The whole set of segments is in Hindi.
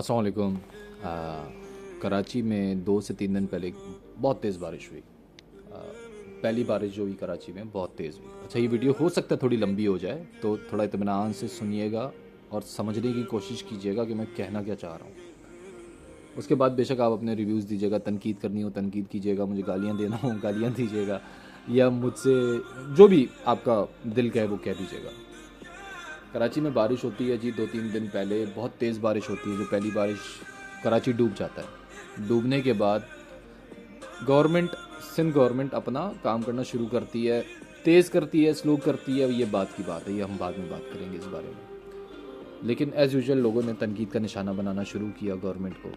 अस्सलाम वालेकुम। कराची में 2 से 3 दिन पहले बहुत तेज़ बारिश हुई। पहली बारिश जो हुई कराची में बहुत तेज़ हुई। अच्छा, ये वीडियो हो सकता है थोड़ी लंबी हो जाए, तो थोड़ा इत्मीनान से सुनिएगा और समझने की कोशिश कीजिएगा कि मैं कहना क्या चाह रहा हूँ। उसके बाद बेशक आप अपने रिव्यूज़ दीजिएगा, तनकीद करनी हो तनकीद कीजिएगा, मुझे गालियाँ देना हो गालियाँ दीजिएगा, या मुझसे जो भी आपका दिल कहे वो कह दीजिएगा। कराची में बारिश होती है जी, 2-3 दिन पहले बहुत तेज़ बारिश होती है। जो पहली बारिश, कराची डूब जाता है। डूबने के बाद गवर्नमेंट, सिंध गवर्नमेंट अपना काम करना शुरू करती है। तेज़ करती है, स्लो करती है, ये बात की बात है, ये हम बाद में बात करेंगे इस बारे में। लेकिन एज़ यूजुअल लोगों ने तनकीद का निशाना बनाना शुरू किया गवर्नमेंट को।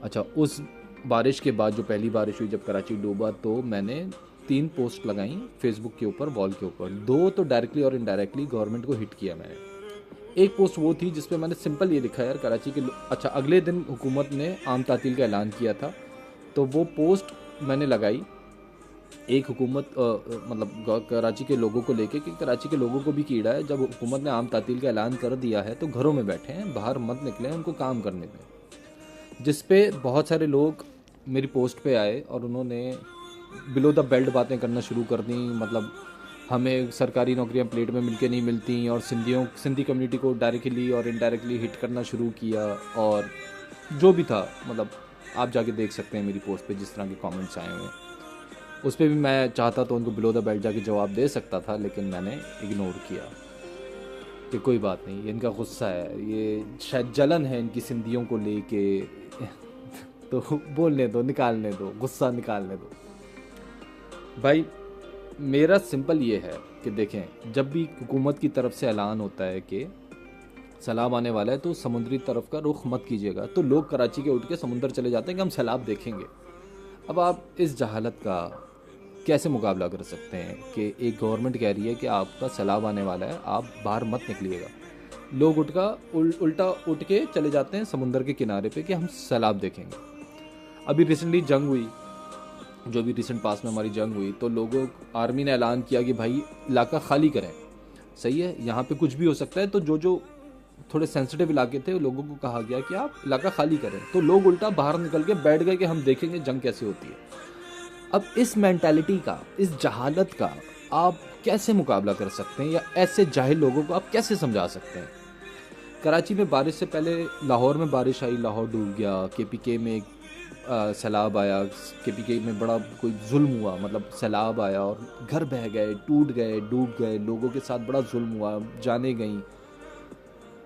अच्छा, उस बारिश के बाद जो पहली बारिश हुई जब कराची डूबा, तो मैंने 3 पोस्ट लगाई फेसबुक के ऊपर, वॉल के ऊपर। 2 तो डायरेक्टली और इनडायरेक्टली गवर्नमेंट को हिट किया मैंने। एक पोस्ट वो थी जिसपे मैंने सिंपल ये लिखा, यार कराची के अच्छा, अगले दिन हुकूमत ने आम तातील का ऐलान किया था, तो वो पोस्ट मैंने लगाई एक हुकूमत मतलब कराची के लोगों को लेके कि कराची के लोगों को भी कीड़ा है। जब हुकूमत ने आम तातील का ऐलान कर दिया है तो घरों में बैठे हैं, बाहर मत निकलें, उनको काम करने दें। जिस पे बहुत सारे लोग मेरी पोस्ट पे आए और उन्होंने बिलो द बेल्ट बातें करना शुरू कर दी। मतलब हमें सरकारी नौकरियां प्लेट में मिलके नहीं मिलती, और सिंधी कम्युनिटी को डायरेक्टली और इनडायरेक्टली हिट करना शुरू किया। और जो भी था, मतलब आप जाके देख सकते हैं मेरी पोस्ट पे जिस तरह के कमेंट्स आए हुए हैं। उस पर भी मैं चाहता तो उनको बिलो द बेल्ट जाके जवाब दे सकता था, लेकिन मैंने इग्नोर किया कि कोई बात नहीं, ये इनका गुस्सा है, ये शायद जलन है इनकी सिंधियों को लेके तो बोलने दो, निकालने दो, गुस्सा निकालने दो भाई। मेरा सिंपल ये है कि देखें, जब भी हुकूमत की तरफ से ऐलान होता है कि सैलाब आने वाला है तो समुद्री तरफ का रुख मत कीजिएगा, तो लोग कराची के उठ के समुंदर चले जाते हैं कि हम सैलाब देखेंगे। अब आप इस जहालत का कैसे मुकाबला कर सकते हैं कि एक गवर्नमेंट कह रही है कि आपका सैलाब आने वाला है, आप बाहर मत निकलिएगा। लोग उल्टा उठ के चले जाते हैं समुंदर के किनारे पे कि हम सैलाब देखेंगे। अभी रिसेंटली जंग हुई, जो भी रिसेंट पास में हमारी जंग हुई, तो लोगों, आर्मी ने ऐलान किया कि भाई इलाका खाली करें। सही है, यहाँ पे कुछ भी हो सकता है, तो जो जो थोड़े सेंसिटिव इलाके थे लोगों को कहा गया कि आप इलाका खाली करें। तो लोग उल्टा बाहर निकल के बैठ गए कि हम देखेंगे जंग कैसे होती है। अब इस मेंटालिटी का, इस जहालत का आप कैसे मुकाबला कर सकते हैं, या ऐसे जाहिल लोगों को आप कैसे समझा सकते हैं। कराची में बारिश से पहले लाहौर में बारिश आई, लाहौर डूब गया। केपीके में सैलाब आया, केपीके में बड़ा कोई जुल्म हुआ, मतलब सैलाब आया और घर बह गए, टूट गए, डूब गए, लोगों के साथ बड़ा जुल्म हुआ, जाने गई।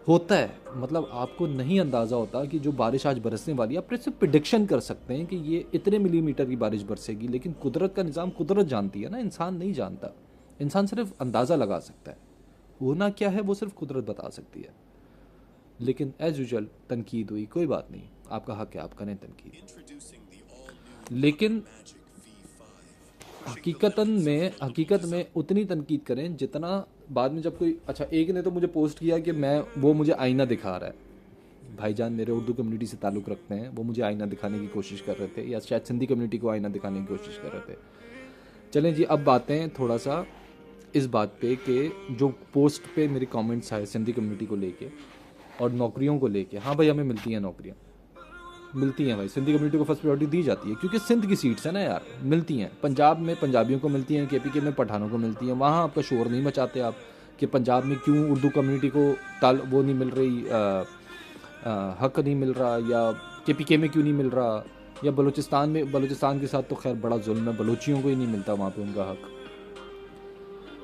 होता है, मतलब आपको नहीं अंदाज़ा होता कि जो बारिश आज बरसने वाली है, आप सिर्फ प्रिडिक्शन कर सकते हैं कि ये इतने मिलीमीटर की बारिश बरसेगी, लेकिन कुदरत का निज़ाम कुदरत जानती है ना, इंसान नहीं जानता। इंसान सिर्फ अंदाज़ा लगा सकता है, होना क्या है वो सिर्फ कुदरत बता सकती है। लेकिन एज यूजुअल तनकीद हुई, कोई बात नहीं, आपका हक है, आप करें तनकीद। लेकिन हकीकत में उतनी तनकीद करें जितना बाद में जब कोई, अच्छा, एक ने तो मुझे पोस्ट किया कि वो मुझे आईना दिखा रहा है। भाईजान मेरे उर्दू कम्युनिटी से ताल्लुक़ रखते हैं, वो मुझे आईना दिखाने की कोशिश कर रहे थे, या शायद सिंधी कम्युनिटी को आईना दिखाने की कोशिश कर रहे थे। चलें जी, अब बातें थोड़ा सा इस बात पे कि जो पोस्ट पे मेरे कमेंट्स आए सिंधी कम्युनिटी को लेके और नौकरियों को लेके। हाँ भाई, हमें मिलती हैं नौकरियाँ, मिलती हैं भाई, सिंधी कम्युनिटी को फर्स्ट प्रायोरिटी दी जाती है, क्योंकि सिंध की सीट्स है ना यार, मिलती हैं। पंजाब में पंजाबियों को मिलती हैं, केपीके में पठानों को मिलती हैं। वहाँ आपका शोर नहीं मचाते आप कि पंजाब में क्यों उर्दू कम्युनिटी को वो नहीं मिल रही, हक नहीं मिल रहा, या केपीके में क्यों नहीं मिल रहा, या बलूचिस्तान में, बलूचिस्तान के साथ तो खैर बड़ा जुल्म है, बलूचियों को ही नहीं मिलता वहाँ पर उनका हक।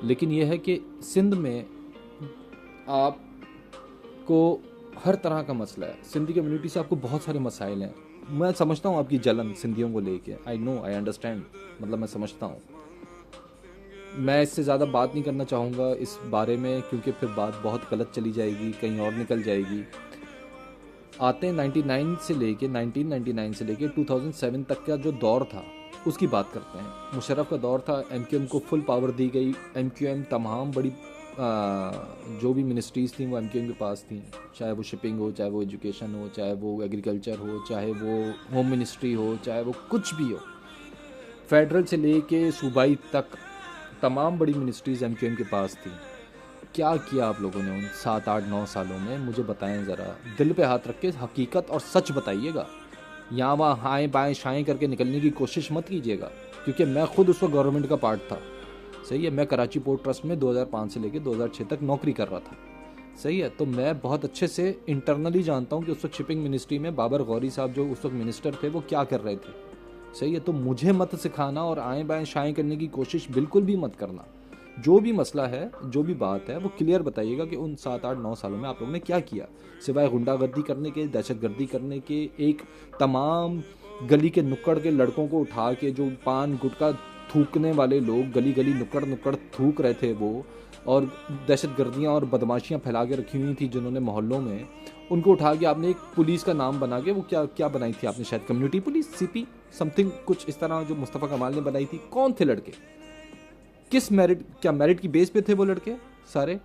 लेकिन यह है कि सिंध में आपको हर तरह का मसला है, सिंधी कम्युनिटी से आपको बहुत सारे मसाइल हैं। मैं समझता हूँ आपकी जलन सिंधियों को लेके, आई नो, आई अंडरस्टैंड, मतलब मैं समझता हूँ। मैं इससे ज़्यादा बात नहीं करना चाहूँगा इस बारे में, क्योंकि फिर बात बहुत गलत चली जाएगी, कहीं और निकल जाएगी। आते हैं 1999 से लेके 2007 तक का जो दौर था उसकी बात करते हैं। मुशर्रफ का दौर था, एमक्यूएम को फुल पावर दी गई। एमक्यूएम तमाम बड़ी जो भी मिनिस्ट्रीज़ थी वो एमक्यूएम के पास थी, चाहे वो शिपिंग हो, चाहे वो एजुकेशन हो, चाहे वो एग्रीकल्चर हो, चाहे वो होम मिनिस्ट्री हो, चाहे वो कुछ भी हो, फेडरल से लेके सूबाई तक तमाम बड़ी मिनिस्ट्रीज़ एमक्यूएम के पास थी। क्या किया आप लोगों ने उन 7 8 9 सालों में, मुझे बताएं ज़रा, दिल पे हाथ रख के हकीकत और सच बताइएगा। यहाँ वहाँ हाएं बाएं शाएं करके निकलने की कोशिश मत कीजिएगा, क्योंकि मैं खुद उस वक्त गवर्नमेंट का पार्ट था। सही है, मैं कराची पोर्ट ट्रस्ट में 2005 से लेकर 2006 तक नौकरी कर रहा था। सही है, तो मैं बहुत अच्छे से इंटरनली जानता हूँ कि उस वक्त शिपिंग मिनिस्ट्री में बाबर गौरी साहब जो उस वक्त मिनिस्टर थे वो क्या कर रहे थे। सही है, तो मुझे मत सिखाना और आएँ बाएँ शाएँ करने की कोशिश बिल्कुल भी मत करना। जो भी मसला है, जो भी बात है, वो क्लियर बताइएगा कि उन 7 8 9 सालों में आप लोगों ने क्या किया, सिवाय गुंडागर्दी करने के, दहशतगर्दी करने के। एक तमाम गली के नुक्कड़ के लड़कों को उठा के, जो पान गुटखा थूकने वाले लोग गली गली नुक्कड़ नुक्कड़ थूक रहे थे वो, और दहशतगर्दियाँ और बदमाशियाँ फैला के रखी हुई थी जिन्होंने मोहल्लों में, उनको उठा के आपने एक पुलिस का नाम बना के, वो क्या क्या बनाई थी आपने, शायद कम्युनिटी पुलिस, सीपी समथिंग कुछ इस तरह, जो मुस्तफ़ा कमाल ने बनाई थी। कौन थे लड़के, किस मेरिट, क्या मेरिट की बेस पे थे वो लड़के सारे?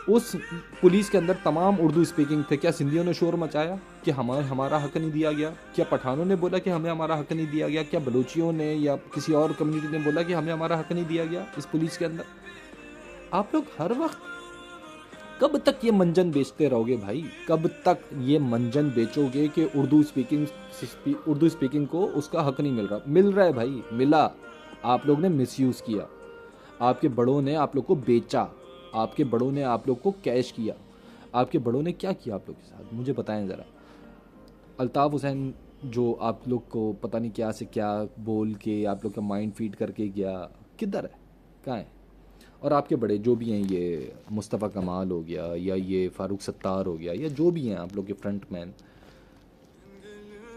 उस पुलिस के अंदर तमाम उर्दू स्पीकिंग थे। क्या सिंधियों ने शोर मचाया कि हमारा हक नहीं दिया गया? क्या पठानों ने बोला कि हमें हमारा हक नहीं दिया गया? क्या बलूचियों ने या किसी और कम्युनिटी ने बोला कि हमें हमारा हक नहीं दिया गया इस पुलिस के अंदर? आप लोग हर वक्त कब तक ये मंजन बेचते रहोगे भाई? कब तक ये मंजन बेचोगे कि उर्दू स्पीकिंग को उसका हक नहीं मिल रहा? मिल रहा है भाई, मिला। आप लोग ने मिसयूज़ किया, आपके बड़ों ने आप लोग को बेचा, आपके बड़ों ने आप लोग को कैश किया। आपके बड़ों ने क्या किया आप लोग के साथ, मुझे बताएं ज़रा। अल्ताफ़ हुसैन जो आप लोग को पता नहीं क्या से क्या बोल के आप लोग का माइंड फीड करके गया, किधर है, कहाँ है? और आपके बड़े जो भी हैं, ये मुस्तफ़ा कमाल हो गया या ये फ़ारूक सत्तार हो गया या जो भी हैं आप लोग के फ्रंट मैन,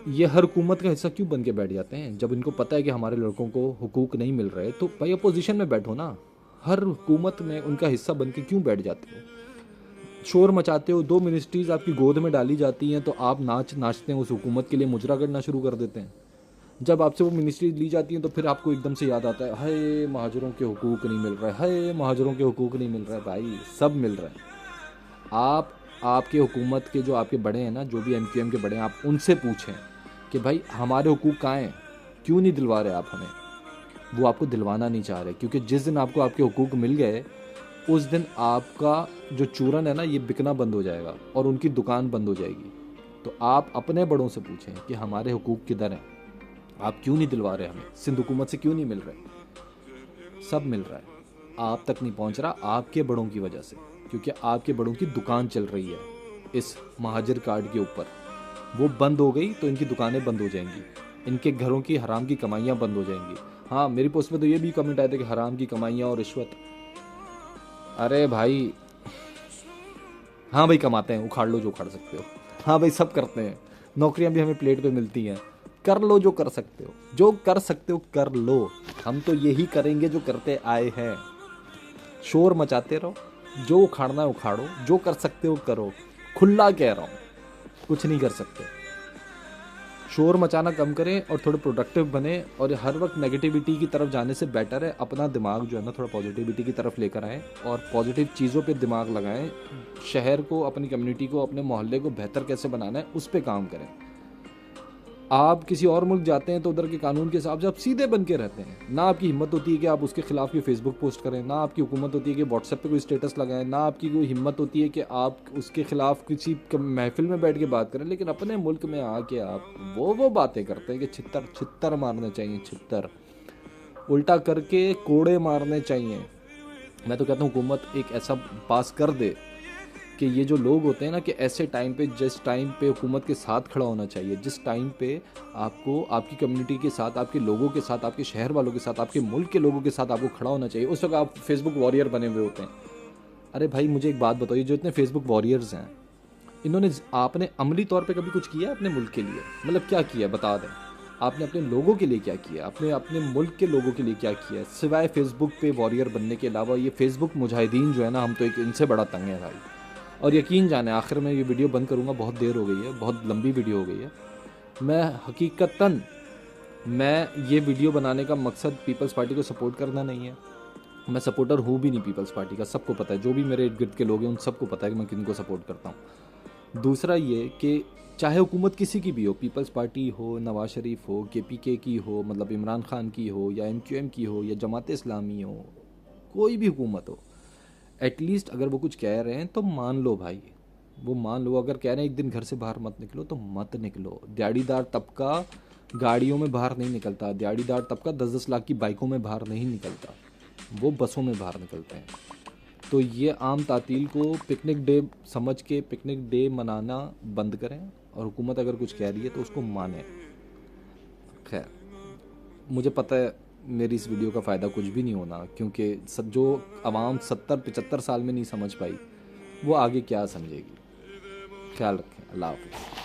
ये हर हुकूमत का हिस्सा क्यों बन के बैठ जाते हैं? जब इनको पता है कि हमारे लड़कों को हुकूक नहीं मिल रहे, तो भाई अपोजिशन में बैठो ना। हर हुकूमत में उनका हिस्सा बन के क्यों बैठ जाते हो? शोर मचाते हो, 2 मिनिस्ट्रीज़ आपकी गोद में डाली जाती हैं तो आप नाचते हैं, उस हुकूमत के लिए मुजरा करना शुरू कर देते हैं। जब आपसे वो मिनिस्ट्री ली जाती हैं तो फिर आपको एकदम से याद आता है, हाय महाजरों के हुकूक नहीं मिल रहा है, हाय महाजरों के हुकूक नहीं मिल रहा है। भाई सब मिल रहा है। आपके हुकूमत के जो आपके बड़े हैं ना, जो भी MQM के बड़े हैं, आप उनसे पूछें कि भाई हमारे हुकूक कहाँ हैं, क्यों नहीं दिलवा रहे आप हमें? वो आपको दिलवाना नहीं चाह रहे, क्योंकि जिस दिन आपको आपके हुकूक मिल गए, उस दिन आपका जो चूरन है ना, ये बिकना बंद हो जाएगा और उनकी दुकान बंद हो जाएगी। तो आप अपने बड़ों से पूछें कि हमारे हुकूक किधर हैं, आप क्यों नहीं दिलवा रहे हमें, सिंध हुकूमत से क्यों नहीं मिल रहे? सब मिल रहा है, आप तक नहीं पहुंच रहा, आपके बड़ों की वजह से, क्योंकि आपके बड़ों की दुकान चल रही है इस महाजर कार्ड के ऊपर। वो बंद हो गई तो इनकी दुकानें बंद हो जाएंगी, इनके घरों की हराम की कमाइयाँ बंद हो जाएंगी। हाँ, मेरी पोस्ट में तो ये भी कमेंट आए थे कि हराम की कमाइयाँ और रिश्वत। अरे भाई, हाँ भाई कमाते हैं, उखाड़ लो जो उखाड़ सकते हो। हाँ भाई सब करते हैं, नौकरियां भी हमें प्लेट पे मिलती हैं। कर लो जो कर सकते हो, जो कर सकते हो कर लो। हम तो यही करेंगे जो करते आए हैं। शोर मचाते रहो, जो उखाड़ना है उखाड़ो, जो कर सकते हो करो। खुला कह रहा हूँ, कुछ नहीं कर सकते। शोर मचाना कम करें और थोड़े प्रोडक्टिव बने, और हर वक्त नेगेटिविटी की तरफ जाने से बेटर है अपना दिमाग जो है ना थोड़ा पॉजिटिविटी की तरफ लेकर आएँ और पॉजिटिव चीज़ों पे दिमाग लगाएं। शहर को, अपनी कम्युनिटी को, अपने मोहल्ले को बेहतर कैसे बनाना है उस पर काम करें। आप किसी और मुल्क जाते हैं तो उधर के कानून के हिसाब से आप सीधे बन के रहते हैं। ना आपकी हिम्मत होती है कि आप उसके खिलाफ कोई फेसबुक पोस्ट करें, ना आपकी हुकूमत होती है कि व्हाट्सएप पे कोई स्टेटस लगाएं, ना आपकी कोई हिम्मत होती है कि आप उसके खिलाफ किसी महफिल में बैठ के बात करें। लेकिन अपने मुल्क में आके आप वो बातें करते हैं कि छित्तर छित्तर मारने चाहिए, छित्तर उल्टा करके कोड़े मारने चाहिए। मैं तो कहता हूँ हुकूमत एक ऐसा पास कर दे कि ये जो लोग होते हैं ना, कि ऐसे टाइम पे, जिस टाइम पे हुकूमत के साथ खड़ा होना चाहिए, जिस टाइम पे आपको आपकी कम्युनिटी के साथ, आपके लोगों के साथ, आपके शहर वालों के साथ, आपके मुल्क के लोगों के साथ आपको खड़ा होना चाहिए, उस वक्त आप फेसबुक वॉरियर बने हुए होते हैं। अरे भाई मुझे एक बात बताइए, जो इतने फेसबुक वॉरियर्स हैं, इन्होंने, आपने अमली तौर पर कभी कुछ किया अपने मुल्क के लिए? मतलब क्या किया, बता दें। आपने अपने लोगों के लिए क्या किया, आपने अपने मुल्क के लोगों के लिए क्या किया, सिवाय फेसबुक पे वॉरियर बनने के अलावा? ये फेसबुक मुजाहिदीन जो है ना, हम तो एक इनसे बड़ा तंग है भाई। और यकीन जाने, आखिर में ये वीडियो बंद करूँगा, बहुत देर हो गई है, बहुत लंबी वीडियो हो गई है। मैं हकीकतन, मैं ये वीडियो बनाने का मकसद पीपल्स पार्टी को सपोर्ट करना नहीं है। मैं सपोर्टर हूँ भी नहीं पीपल्स पार्टी का, सबको पता है। जो भी मेरे इर्द गिर्द के लोग हैं उन सबको पता है कि मैं किन को सपोर्ट करता हूँ। दूसरा ये कि चाहे हुकूमत किसी की भी हो, पीपल्स पार्टी हो, नवाज शरीफ हो, KPK की हो, मतलब इमरान खान की हो, या MQM की हो, या जमात इस्लामी हो, कोई भी हुकूमत हो, एटलीस्ट अगर वो कुछ कह रहे हैं तो मान लो भाई, वो मान लो। अगर कह रहे हैं एक दिन घर से बाहर मत निकलो तो मत निकलो। दिहाड़ीदार तबका गाड़ियों में बाहर नहीं निकलता, दिहाड़ीदार तबका 10-10 लाख की बाइकों में बाहर नहीं निकलता, वो बसों में बाहर निकलते हैं। तो ये आम तातील को पिकनिक डे समझ के पिकनिक डे मनाना बंद करें, और हुकूमत अगर कुछ कह रही है तो उसको माने। खैर, मुझे पता है मेरी इस वीडियो का फ़ायदा कुछ भी नहीं होना, क्योंकि जो आवाम 70-75 साल में नहीं समझ पाई, वो आगे क्या समझेगी। ख्याल रखें। अल्लाह हाफ़िज़।